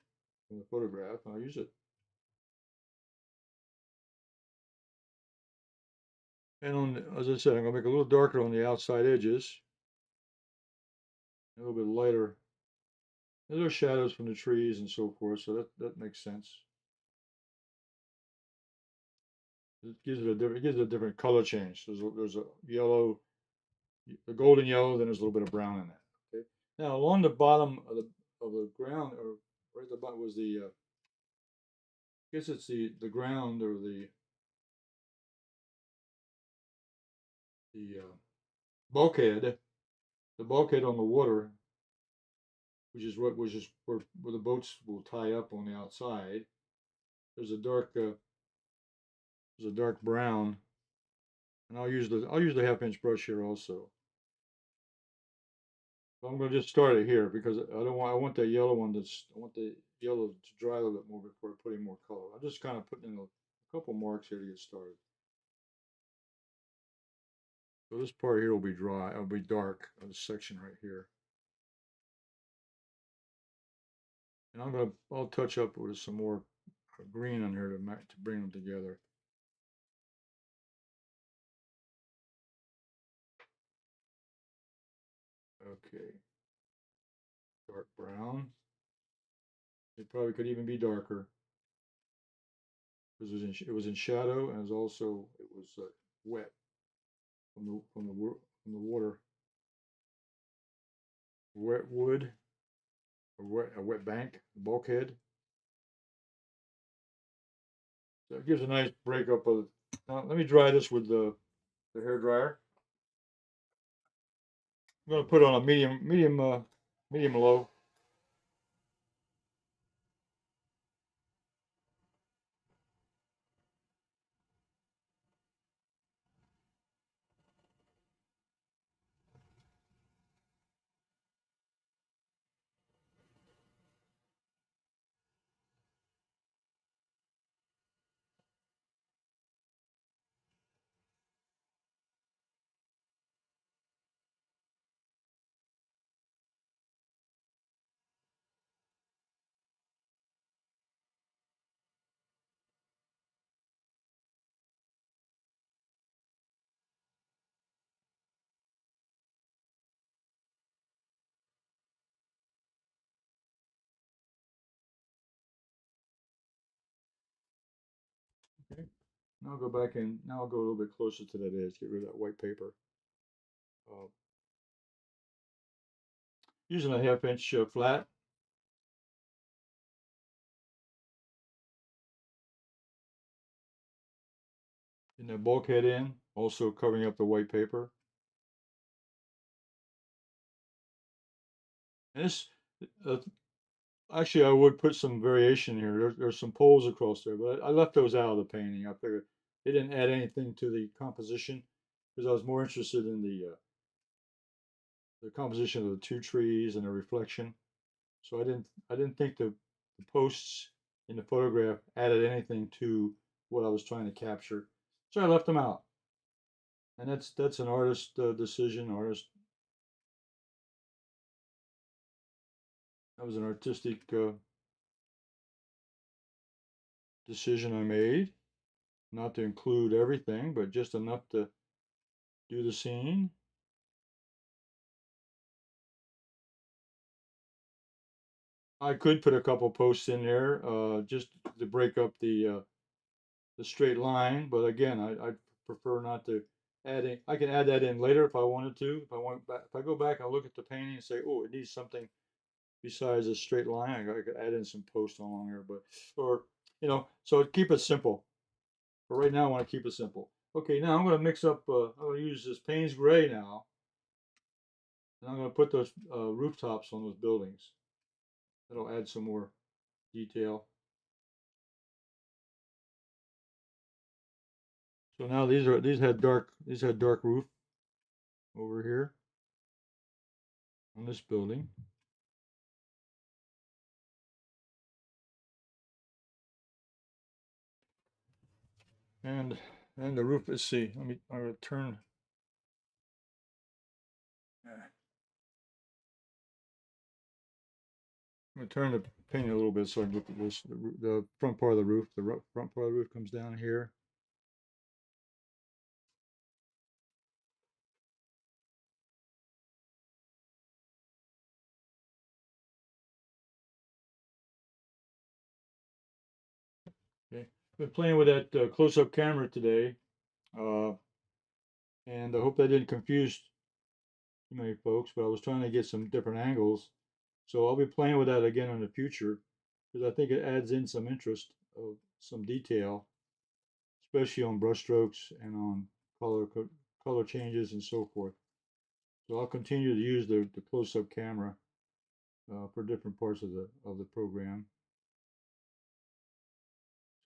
in the photograph, and I'll use it. And as I said, I'm gonna make it a little darker on the outside edges, a little bit lighter. There are shadows from the trees and so forth, so that makes sense. It gives it a different color change. There's a yellow, a golden yellow, then there's a little bit of brown in it. Okay. Now along the bottom of the ground, or right at the bottom was the, I guess it's the ground or the bulkhead, the bulkhead on the water, which is where the boats will tie up on the outside. There's a dark there's a dark brown, and I'll use the 1/2 inch brush here also. But I'm going to just start it here because I want that yellow one I want the yellow to dry a little bit more before putting more color. I'm just kind of putting in a couple marks here to get started. So this part here will be dry. It'll be dark. This section right here. And I'll touch up with some more green on here to bring them together. Okay. Dark brown. It probably could even be darker because it was in shadow, and it was wet from the water. Wet wood, a wet bank, bulkhead. So it gives a nice breakup of. Now let me dry this with the hair dryer. I'm going to put it on a medium low. Okay. Now I'll go back in. Now I'll go a little bit closer to that edge. Get rid of that white paper. Uh, using a 1/2 inch flat. In the bulkhead in, also covering up the white paper. And this, uh, actually, I would put some variation here. There's some poles across there, but I left those out of the painting. I figured they didn't add anything to the composition because I was more interested in the composition of the two trees and the reflection. So I didn't think the posts in the photograph added anything to what I was trying to capture. So I left them out. And that's an artist decision. That was an artistic decision I made, not to include everything, but just enough to do the scene. I could put a couple posts in there just to break up the straight line, but again, I prefer not to add in. I can add that in later if I wanted to. If I go back and look at the painting and say, oh, it needs something besides a straight line, I could add in some posts along here, but or so keep it simple. But right now, I want to keep it simple. Okay, now I'm going to mix up. I'm going to use this Payne's gray now, and I'm going to put those rooftops on those buildings. That'll add some more detail. So now these had dark roof over here on this building. And the roof, let's see, I'm gonna turn. I'm gonna turn the paint a little bit so I can look at this. The front part of the roof, front part of the roof comes down here. Okay, been playing with that close-up camera today, uh, and I hope that didn't confuse too many folks. But I was trying to get some different angles, so I'll be playing with that again in the future because I think it adds in some interest of some detail, especially on brush strokes and on color changes and so forth. So I'll continue to use the close-up camera for different parts of the program.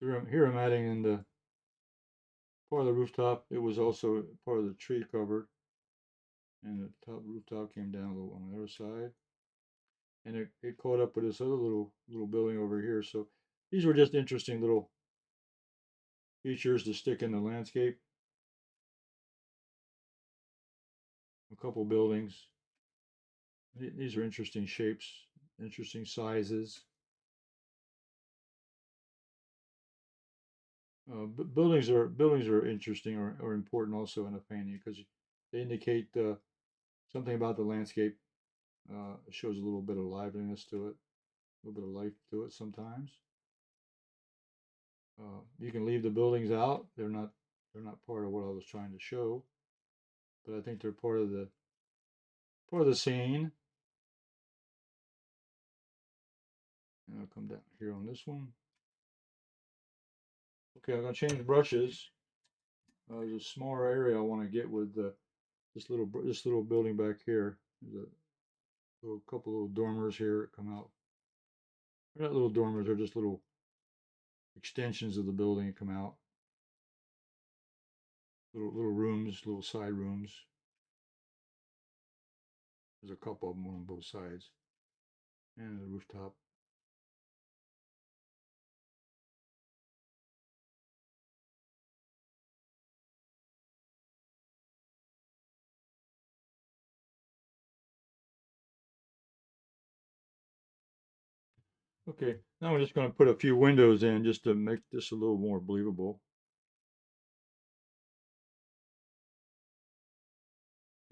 So here I'm adding in the part of the rooftop. It was also part of the tree covered, and the top rooftop came down a little on the other side, and it caught up with this other little building over here. So these were just interesting little features to stick in the landscape. A couple buildings. These are interesting shapes, interesting sizes. Buildings are interesting or important also in a painting because they indicate something about the landscape. It shows a little bit of liveliness to it, a little bit of life to it sometimes. You can leave the buildings out; they're not part of what I was trying to show, but I think they're part of the scene. And I'll come down here on this one. Okay, I'm gonna change brushes. There's a smaller area I want to get with this little building back here. There's a couple little dormers here that come out. They're not little dormers; they're just little extensions of the building that come out. Little rooms, little side rooms. There's a couple of them on both sides, and the rooftop. Okay, now we're just going to put a few windows in just to make this a little more believable.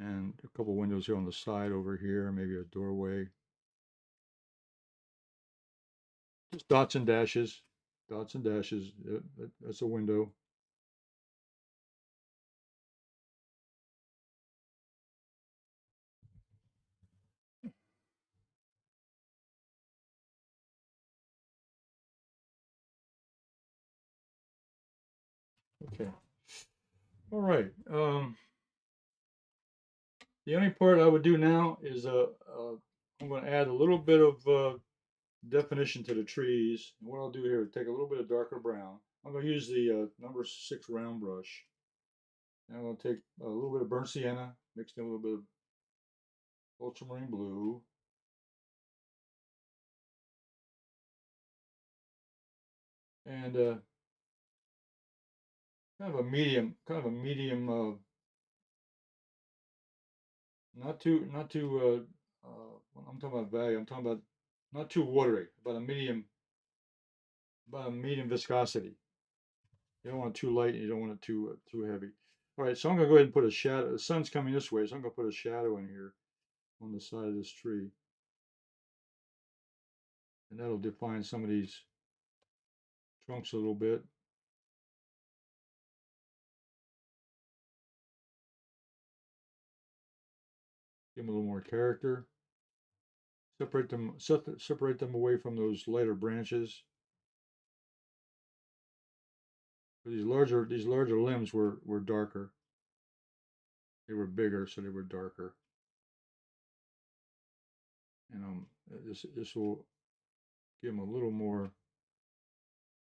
And a couple windows here on the side over here, maybe a doorway. Just dots and dashes. Dots and dashes. That's a window. Okay. All right. The only part I would do now is I'm going to add a little bit of definition to the trees. And what I'll do here is take a little bit of darker brown. I'm going to use the number 6 round brush. And I'm going to take a little bit of burnt sienna, mixed in a little bit of ultramarine blue, and kind of a medium, not too. When I'm talking about value, I'm talking about not too watery, about a medium viscosity. You don't want it too light, and you don't want it too heavy. All right, so I'm gonna go ahead and put a shadow. The sun's coming this way, so I'm gonna put a shadow in here on the side of this tree, and that'll define some of these trunks a little bit. Give them a little more character. Separate them away from those lighter branches. These larger limbs were darker. They were bigger, so they were darker. And this will give them a little more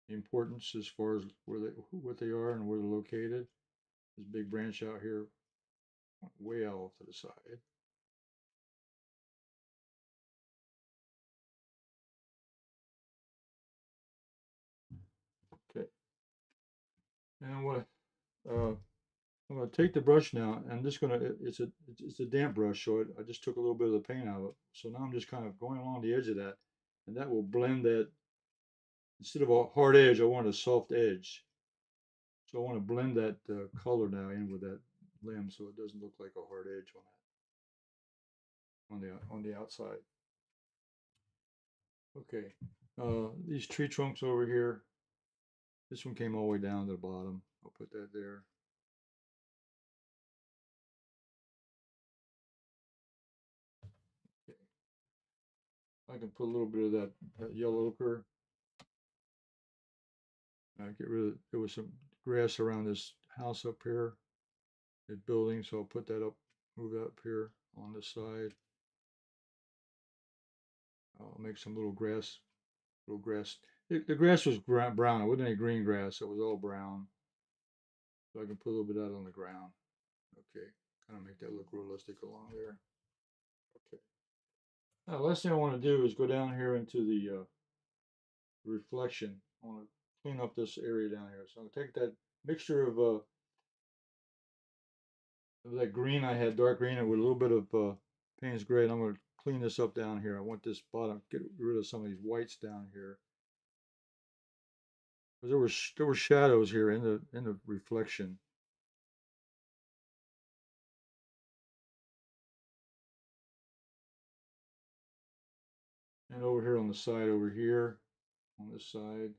importance as far as what they are and where they're located. This big branch out here, way out off to the side. Okay, and what I'm going to take the brush now, and I'm just going to it's a damp brush, so I just took a little bit of the paint out of it. So now I'm just kind of going along the edge of that, and that will blend that. Instead of a hard edge, I want a soft edge. So I want to blend that color now in with that limb, so it doesn't look like a hard edge on the outside. Okay, these tree trunks over here. This one came all the way down to the bottom. I'll put that there. Okay. I can put a little bit of that yellow ochre. Get rid of, there was some grass around this house up here, this building, so I'll put that up, move that up here on this side. I'll make some little grass. The grass was brown. It wasn't any green grass. It was all brown. So I can put a little bit out on the ground. Okay, kind of make that look realistic along there. Okay. Now, the last thing I want to do is go down here into the reflection. I want to clean up this area down here. So I'm going to take that mixture of that green I had, dark green, and with a little bit of Payne's gray, and I'm going to clean this up down here. I want this bottom, get rid of some of these whites down here. Because there were shadows here in the reflection. And over here on the side over here, on this side.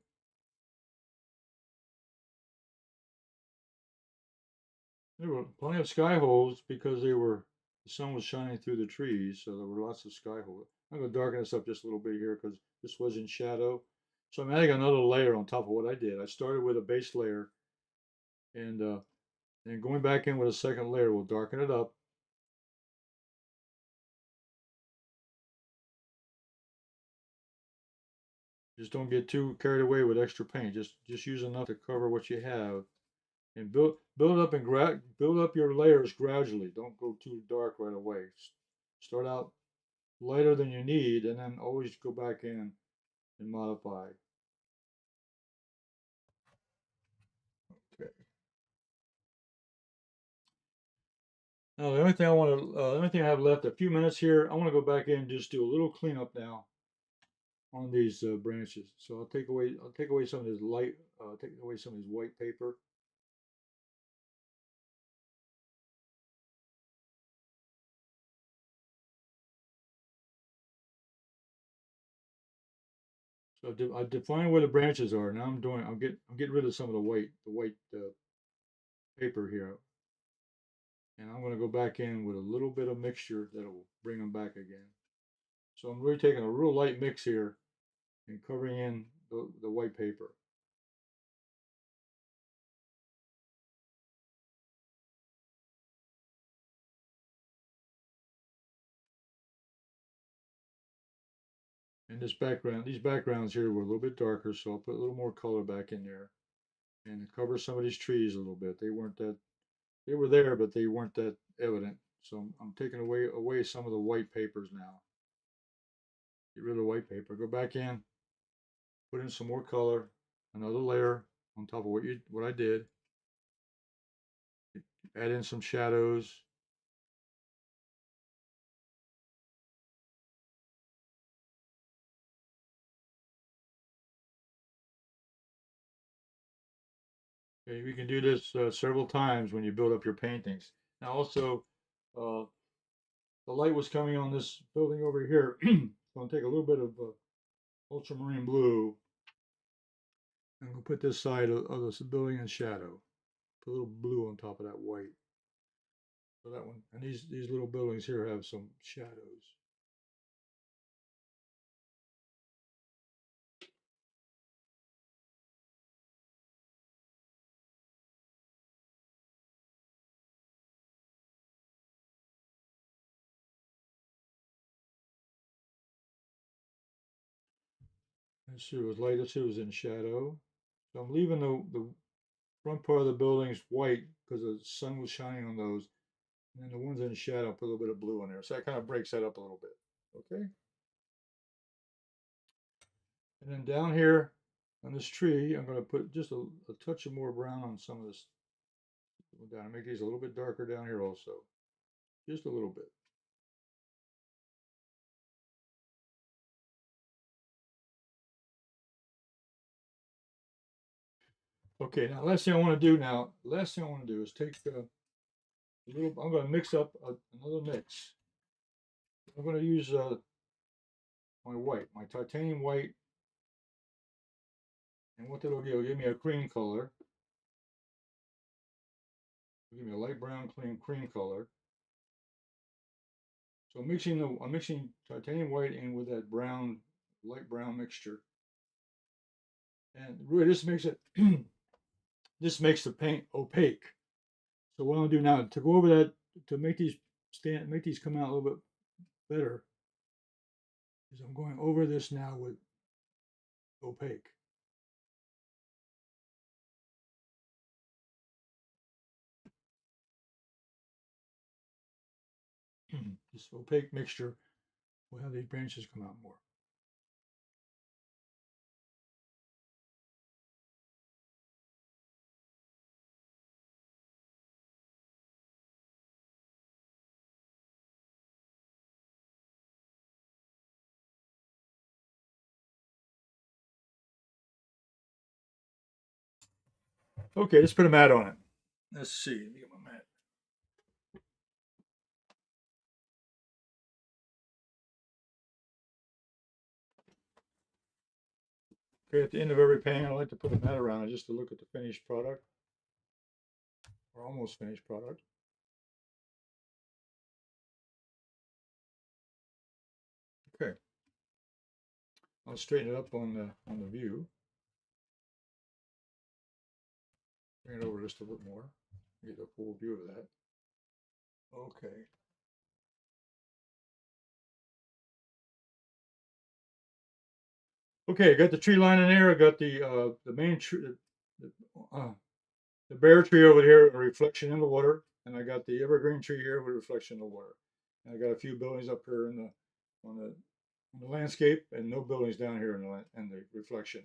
There were plenty of sky holes because the sun was shining through the trees, so there were lots of sky holes. I'm going to darken this up just a little bit here because this was in shadow. So I'm adding another layer on top of what I did. I started with a base layer, and then going back in with a second layer will darken it up. Just don't get too carried away with extra paint. Just use enough to cover what you have, and build up your layers gradually. Don't go too dark right away. Start out lighter than you need, and then always go back in and modify. Okay. Now the only thing I have left, a few minutes here. I want to go back in and just do a little cleanup now on these branches. So I'll take away some of this take away some of this white paper. So I define where the branches are. Now I'm getting rid of some of the white paper here, and I'm going to go back in with a little bit of mixture that will bring them back again. So I'm really taking a real light mix here and covering in the white paper. And this background, these backgrounds here were a little bit darker, so I'll put a little more color back in there and cover some of these trees a little bit. They weren't that, they were there, but they weren't that evident. So I'm taking away some of the white papers now. Get rid of the white paper. Go back in, put in some more color, another layer on top of what I did. Add in some shadows. Okay, we can do this several times when you build up your paintings. Now also, uh, the light was coming on this building over here. So I'll take a little bit of ultramarine blue and we'll put this side of this building in shadow. Put a little blue on top of that white. So that one, and these little buildings here have some shadows. Let's see, it was light. Let's see, it was in shadow. So I'm leaving the front part of the buildings white because the sun was shining on those. And then the ones in shadow, put a little bit of blue on there. So that kind of breaks that up a little bit. Okay. And then down here on this tree, I'm going to put just a touch of more brown on some of this. Down, make these a little bit darker down here also. Just a little bit. Okay, now last thing I want to do is take a little, I'm going to mix up another mix. I'm going to use my white, my titanium white, and what that'll give me a cream color. It'll give me a light brown cream color. So I'm mixing titanium white in with that brown, light brown mixture. And really this makes it this makes the paint opaque. So what I'm gonna do now to go over that to make these come out a little bit better is I'm going over this now with opaque. This opaque mixture will have these branches come out more. Okay, let's put a mat on it. Let's see. Let me get my mat. Okay, at the end of every painting, I like to put a mat around it just to look at the finished product or almost finished product. Okay, I'll straighten it up on the view. Bring it over just a bit more. Get a full view of that. Okay. Okay, I got the tree line in there. I got the main tree, the, uh, the bare tree over here, a reflection in the water, and I got the evergreen tree here with a reflection in the water. And I got a few buildings up here in the on the on the landscape, and no buildings down here in the reflection.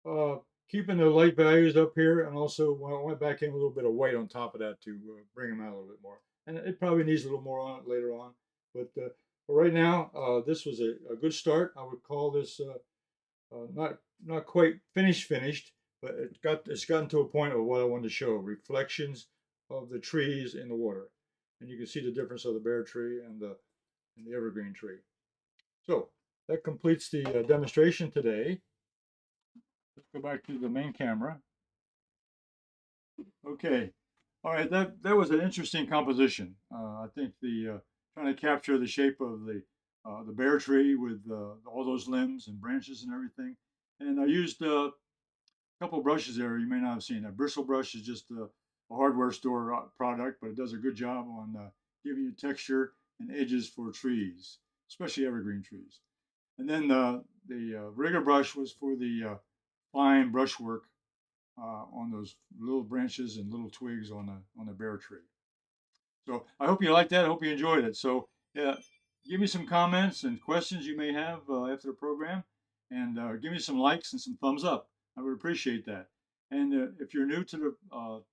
Uh, Keeping the light values up here, and also went back in a little bit of white on top of that to bring them out a little bit more. And it probably needs a little more on it later on, but for right now, this was a good start. I would call this not quite finished, but it's gotten to a point of what I wanted to show: reflections of the trees in the water, and you can see the difference of the bare tree and the evergreen tree. So that completes the demonstration today. Let's go back to the main camera. Okay, all right. That was an interesting composition. I think the trying to capture the shape of the bare tree with all those limbs and branches and everything. And I used couple brushes there you may not have seen. A bristle brush is just a hardware store product, but it does a good job on giving you texture and edges for trees, especially evergreen trees. And then the rigger brush was for the fine brushwork on those little branches and little twigs on the bare tree. So I hope you liked that. I hope you enjoyed it. So give me some comments and questions you may have after the program, and give me some likes and some thumbs up. I would appreciate that. And if you're new to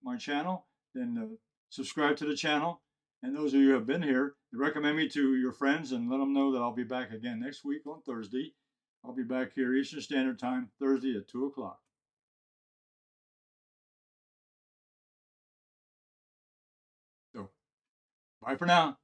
my channel, then subscribe to the channel. And those of you who have been here, recommend me to your friends and let them know that I'll be back again next week on Thursday. I'll be back here Eastern Standard Time, Thursday at 2 o'clock. So bye for now.